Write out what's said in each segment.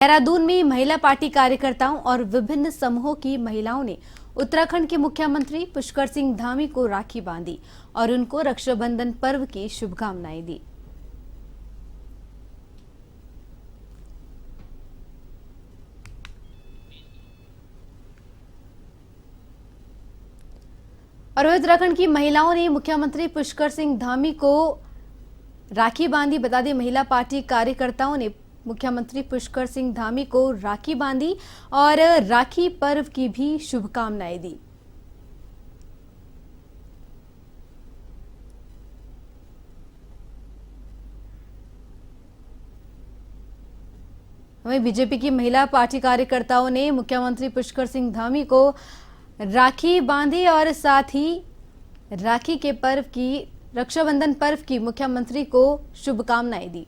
देहरादून में महिला पार्टी कार्यकर्ताओं और विभिन्न समूहों की महिलाओं ने उत्तराखंड के मुख्यमंत्री पुष्कर सिंह धामी को राखी बांधी और उनको रक्षाबंधन पर्व की शुभकामनाएं दी। और उत्तराखंड की महिलाओं ने मुख्यमंत्री पुष्कर सिंह धामी को राखी बांधी। बता दें, महिला पार्टी कार्यकर्ताओं ने मुख्यमंत्री पुष्कर सिंह धामी को राखी बांधी और राखी पर्व की भी शुभकामनाएं दी। वहीं बीजेपी की महिला पार्टी कार्यकर्ताओं ने मुख्यमंत्री पुष्कर सिंह धामी को राखी बांधी और साथ ही राखी के पर्व की, रक्षाबंधन पर्व की मुख्यमंत्री को शुभकामनाएं दी।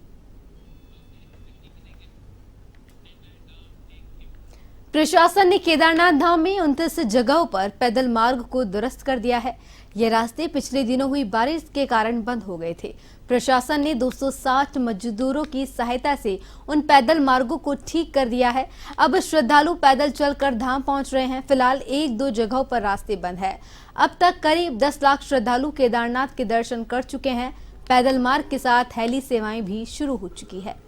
प्रशासन ने केदारनाथ धाम में 29 जगहों पर पैदल मार्ग को दुरुस्त कर दिया है। ये रास्ते पिछले दिनों हुई बारिश के कारण बंद हो गए थे। प्रशासन ने 260 मजदूरों की सहायता से उन पैदल मार्गों को ठीक कर दिया है। अब श्रद्धालु पैदल चलकर धाम पहुंच रहे हैं। फिलहाल 1-2 जगहों पर रास्ते बंद है। अब तक करीब 10 लाख श्रद्धालु केदारनाथ के दर्शन कर चुके हैं। पैदल मार्ग के साथ हेली सेवाएं भी शुरू हो चुकी है।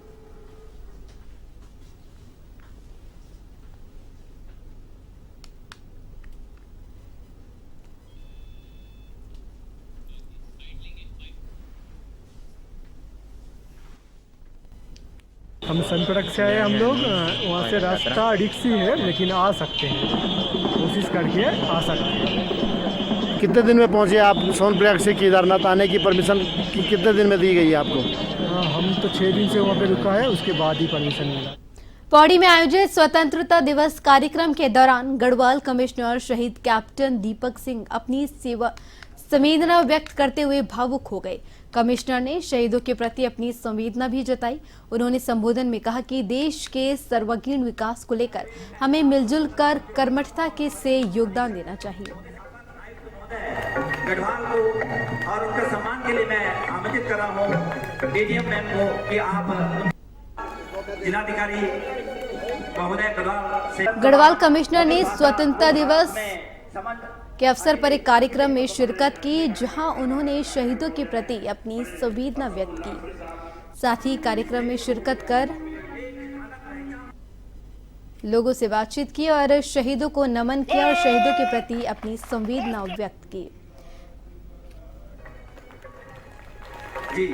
हम सोनप्रयाग से आए हम लोग। वहाँ से रास्ता रिक्सी है, लेकिन आ सकते हैं, कोशिश करके आ सकते हैं। कितने दिन में पहुँचे आप? सोनप्रयाग से केदारनाथ आने की परमिशन कितने दिन में दी गई है आपको? हम तो 6 दिन से वहाँ पे रुका है, उसके बाद ही परमिशन मिला। पौड़ी में आयोजित स्वतंत्रता दिवस कार्यक्रम के दौरान गढ़वाल कमिश्नर शहीद कैप्टन दीपक सिंह अपनी संवेदना व्यक्त करते हुए भावुक हो गए। कमिश्नर ने शहीदों के प्रति अपनी संवेदना भी जताई। उन्होंने संबोधन में कहा कि देश के सर्वांगीण विकास को लेकर हमें मिलजुल कर कर्मठता के से योगदान देना चाहिए। गढ़वाल को और उनके सम्मान के लिए मैं आमंत्रित कर रहा हूँ डीजीएम मैम को कि आप जिलाधिकारी महोदय गढ़वाल कमिश्नर ने स्वतंत्रता दिवस के अवसर पर एक कार्यक्रम में शिरकत की, जहां उन्होंने शहीदों के प्रति अपनी संवेदना व्यक्त की। साथ ही कार्यक्रम में शिरकत कर लोगों से बातचीत की और शहीदों को नमन किया और शहीदों के प्रति अपनी संवेदना व्यक्त की। जी,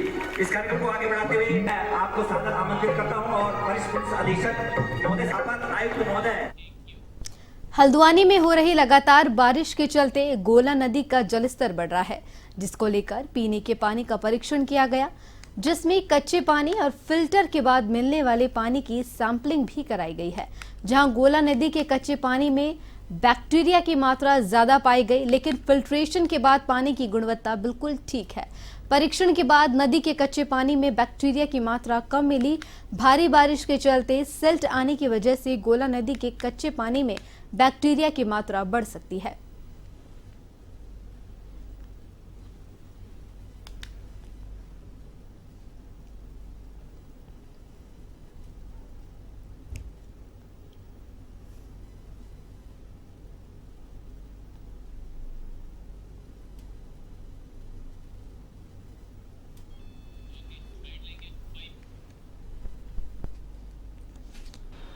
इस कार्यक्रम को आगे बढ़ाते हुए मैं आपको सादर आमंत्रित करता हूं और वरिष्ठ पुलिस अधीक्षक महोदय साहब, आयुक्त महोदय। हल्द्वानी में हो रही लगातार बारिश के चलते गोला नदी का जलस्तर बढ़ रहा है, जिसको लेकर पीने के पानी का परीक्षण किया गया, जिसमें कच्चे पानी और फिल्टर के बाद मिलने वाले पानी की सैंपलिंग भी कराई गई है। जहां गोला नदी के कच्चे पानी में बैक्टीरिया की मात्रा ज्यादा पाई गई, लेकिन फिल्ट्रेशन के बाद पानी की गुणवत्ता बिल्कुल ठीक है। परीक्षण के बाद नदी के कच्चे पानी में बैक्टीरिया की मात्रा कम मिली। भारी बारिश के चलते सिल्ट आने की वजह से गोला नदी के कच्चे पानी में बैक्टीरिया की मात्रा बढ़ सकती है।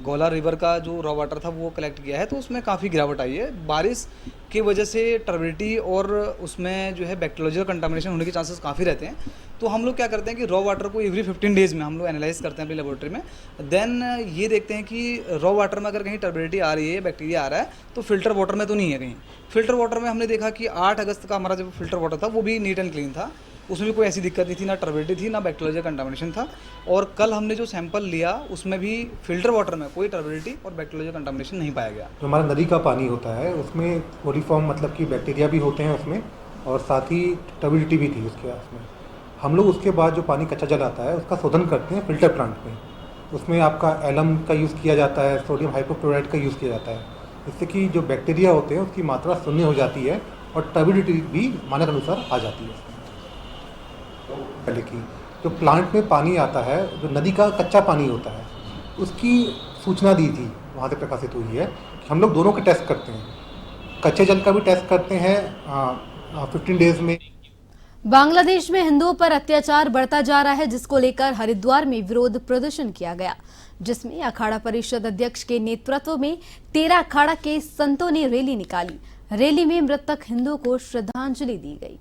गोला रिवर का जो रॉ वाटर था वो कलेक्ट किया है, तो उसमें काफ़ी गिरावट आई है। बारिश की वजह से टर्बिडिटी और उसमें जो है बैक्टीरियोलॉजिकल कंटामिनेशन होने के चांसेस काफ़ी रहते हैं। तो हम लोग क्या करते हैं कि रॉ वाटर को एवरी 15 डेज़ में हम लोग एनालाइज करते हैं अपनी लेबोरेटरी में। देन ये देखते हैं कि रॉ वाटर में अगर कहीं टर्बिडिटी आ रही है, बैक्टीरिया आ रहा है, तो फिल्टर वाटर में तो नहीं है कहीं। फिल्टर वाटर में हमने देखा कि 8 अगस्त का हमारा जो फिल्टर वाटर था वो भी नीट एंड क्लीन था, उसमें भी कोई ऐसी दिक्कत नहीं थी, ना टर्बिडिटी थी, ना बैक्टीरियोलॉजिकल कंटामिनेशन था। और कल हमने जो सैंपल लिया उसमें भी फिल्टर वाटर में कोई टर्बिडिटी और बैक्टीरियोलॉजिकल कंटामिनेशन नहीं पाया गया। जो हमारा नदी का पानी होता है उसमें कोलिफॉर्म मतलब कि बैक्टीरिया भी होते हैं उसमें, और साथ ही टर्बिडिटी भी थी उसके उसमें। हम लोग उसके बाद जो पानी कच्चा जल आता है उसका शोधन करते हैं फिल्टर प्लांट में। उसमें आपका एलम का यूज़ किया जाता है, सोडियम हाइपोक्लोराइड का यूज़ किया जाता है, जिससे कि जो बैक्टीरिया होते हैं उसकी मात्रा शून्य हो जाती है और टर्बिडिटी भी मानक अनुसार आ जाती है। पहले की जो प्लांट में पानी आता है, जो नदी का कच्चा पानी होता है, उसकी सूचना दी थी, वहाँ से प्रकाशित हुई है कि हम लोग दोनों के टेस्ट करते हैं, कच्चे जल का भी टेस्ट करते हैं 15 डेज में। बांग्लादेश में हिंदुओं पर अत्याचार बढ़ता जा रहा है, जिसको लेकर हरिद्वार में विरोध प्रदर्शन किया गया, जिसमें अखाड़ा परिषद अध्यक्ष के नेतृत्व में 13 अखाड़ा के संतों ने रैली निकाली। रैली में मृतक हिंदुओं को श्रद्धांजलि दी गई।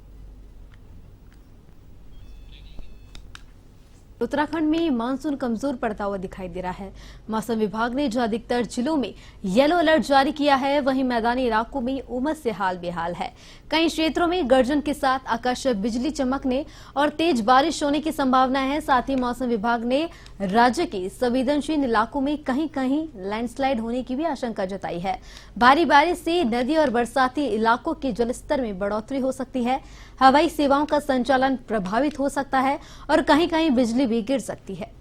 उत्तराखंड में मानसून कमजोर पड़ता हुआ दिखाई दे रहा है। मौसम विभाग ने जो अधिकतर जिलों में येलो अलर्ट जारी किया है, वहीं मैदानी इलाकों में उमस से हाल बेहाल है। कई क्षेत्रों में गर्जन के साथ आकाशीय बिजली चमकने और तेज बारिश होने की संभावना है। साथ ही मौसम विभाग ने राज्य के संवेदनशील इलाकों में कहीं कहीं लैंडस्लाइड होने की भी आशंका जताई है। भारी बारिश से नदी और बरसाती इलाकों के जलस्तर में बढ़ोतरी हो सकती है। हवाई सेवाओं का संचालन प्रभावित हो सकता है और कहीं कहीं बिजली भी गिर सकती है।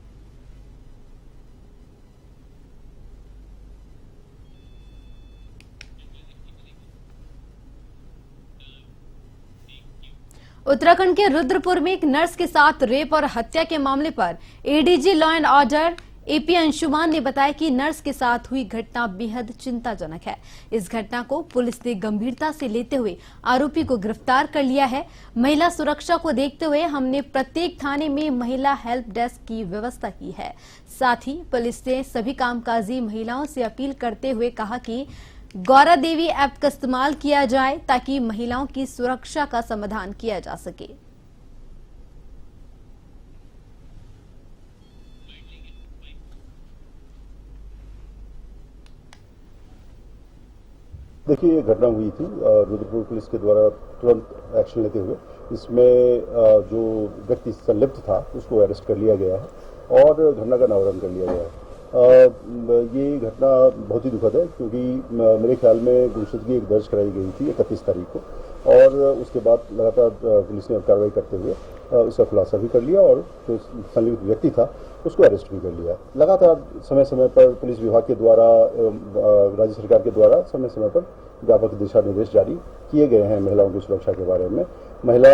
उत्तराखंड के रुद्रपुर में एक नर्स के साथ रेप और हत्या के मामले पर ADG law and order AP Anshuman ने बताया कि नर्स के साथ हुई घटना बेहद चिंताजनक है। इस घटना को पुलिस ने गंभीरता से लेते हुए आरोपी को गिरफ्तार कर लिया है। महिला सुरक्षा को देखते हुए हमने प्रत्येक थाने में महिला हेल्प डेस्क की व्यवस्था की है। साथ ही पुलिस ने सभी कामकाजी महिलाओं से अपील करते हुए कहा कि गौरा देवी ऐप का इस्तेमाल किया जाए ताकि महिलाओं की सुरक्षा का समाधान किया जा सके। देखिए, ये घटना हुई थी रुद्रपुर पुलिस के द्वारा तुरंत एक्शन लेते हुए इसमें जो व्यक्ति संलिप्त था उसको अरेस्ट कर लिया गया है और घटना का अनावरण कर लिया गया है। ये घटना बहुत ही दुखद है क्योंकि मेरे ख्याल में गुमशुदगी एक दर्ज कराई गई थी 31 तारीख को और उसके बाद लगातार पुलिस ने कार्रवाई करते हुए उसका खुलासा भी कर लिया और जो संलिप्त व्यक्ति था उसको अरेस्ट भी कर लिया। लगातार समय समय पर पुलिस विभाग के द्वारा राज्य सरकार के द्वारा समय समय पर व्यापक दिशा निर्देश जारी किए गए हैं महिलाओं की सुरक्षा के बारे में। महिला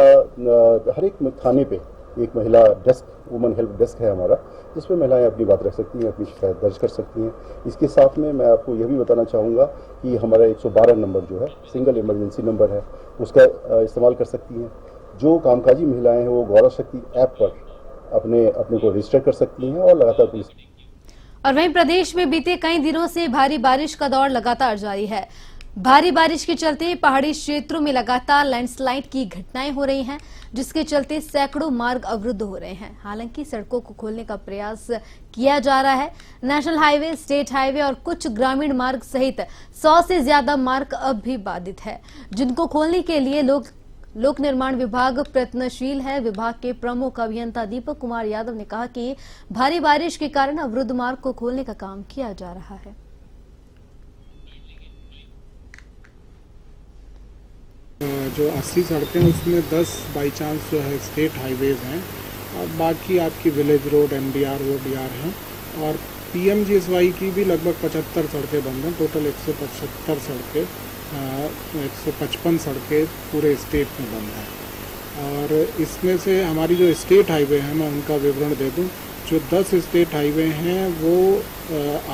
हर एक थाने पे एक महिला डेस्क, वुमन हेल्प डेस्क है हमारा, जिसमें महिलाएं अपनी बात रख सकती हैं, अपनी शिकायत दर्ज कर सकती हैं। इसके साथ में मैं आपको यह भी बताना चाहूँगा कि हमारा 112 नंबर जो है सिंगल इमरजेंसी नंबर है, उसका इस्तेमाल कर सकती हैं। जो कामकाजी महिलाएं हैं वो गौरा शक्ति ऐप पर अपने को रजिस्टर कर सकती हैं और लगातार पुलिस। और वहीं प्रदेश में बीते कई दिनों से भारी बारिश का दौर लगातार जारी है। भारी बारिश के चलते पहाड़ी क्षेत्रों में लगातार लैंडस्लाइड की घटनाएं हो रही हैं, जिसके चलते सैकड़ों मार्ग अवरुद्ध हो रहे हैं। हालांकि सड़कों को खोलने का प्रयास किया जा रहा है। नेशनल हाईवे, स्टेट हाईवे और कुछ ग्रामीण मार्ग सहित 100 से ज्यादा मार्ग अब भी बाधित है, जिनको खोलने के लिए लोक निर्माण विभाग प्रयत्नशील है। विभाग के प्रमुख अभियंता दीपक कुमार यादव ने कहा कि भारी बारिश के कारण अवरुद्ध मार्ग को खोलने का काम किया जा रहा है। जो 80 सड़कें उसमें 10 बाई चांस जो है स्टेट हाईवेज हैं और बाकी आपकी विलेज रोड, MDR, ODR हैं और PMGSY की भी लगभग 75 सड़कें बंद हैं। टोटल 175 सड़कें 155 सड़कें पूरे स्टेट में बंद हैं। और इसमें से हमारी जो स्टेट हाईवे हैं, मैं उनका विवरण दे दूं। जो 10 स्टेट हाईवे हैं वो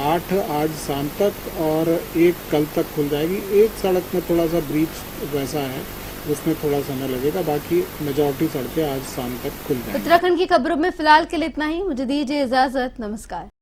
8 आज शाम तक और 1 कल तक खुल जाएगी। एक सड़क में थोड़ा सा ब्रीच वैसा है, उसमें थोड़ा समय लगेगा, बाकी मेजॉरिटी सड़कें आज शाम तक खुल जाएंगी। उत्तराखंड की खबरों में फिलहाल के लिए इतना ही। मुझे दीजिए इजाजत। नमस्कार।